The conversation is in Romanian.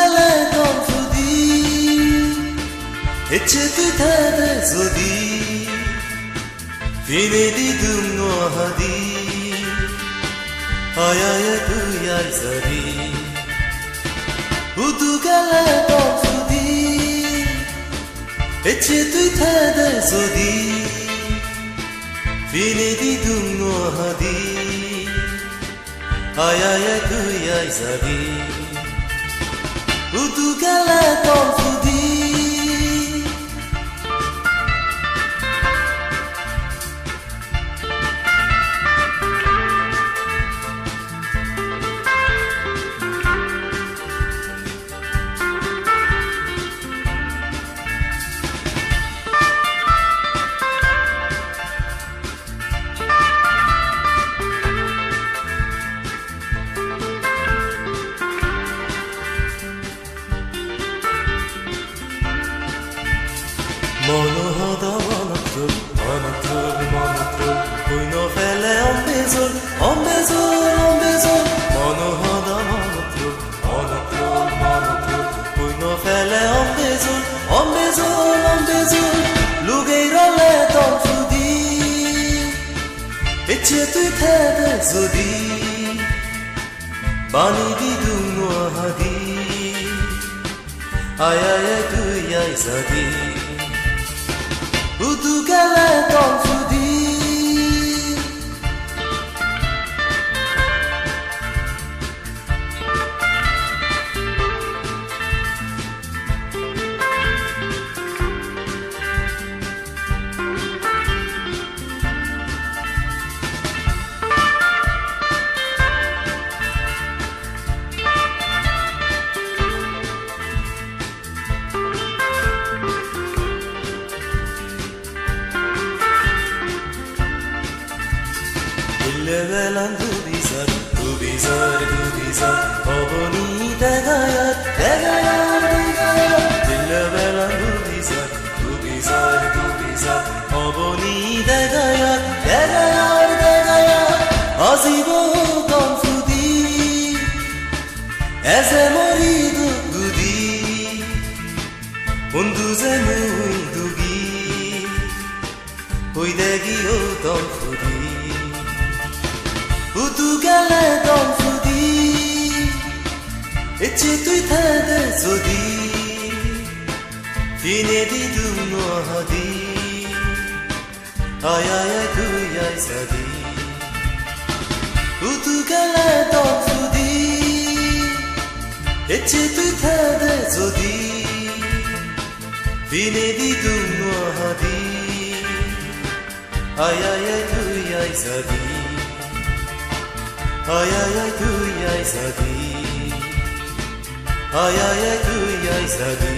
gale konfudi Eche tu thade zodi Fine di dungo hadi Aya ya tu ya zari Udu gale konfudi Eche tu thade zodi Fine di dungo hadi Aya ya tu ya zari Udu gale konfudi Monohoda manatur, Kuino fele ombezol, Monohoda manatur, Kuino fele ombezol, Lugeira le tonfudi, Eche tu thede zodi, Bani di dungo hadi, Aya ya tu ya zadi. Udu gale konfudi Levelan tu bizar, Oboni degayar, Levelan tu bizar, Oboni degayar, Azibo konfudi, Eze morido gudi, Unduze muindugi, Hoidegi o konfudi. Udu gale konfudi Eche tu thade zodi Fine di dungo hadi Aya ya tu ya zadi Udu gale konfudi Eche tu thade zodi Fine di dungo hadi Aya ya tu ya zadi Ay ay ay tu ya zadi Ay ay ay tu ya zadi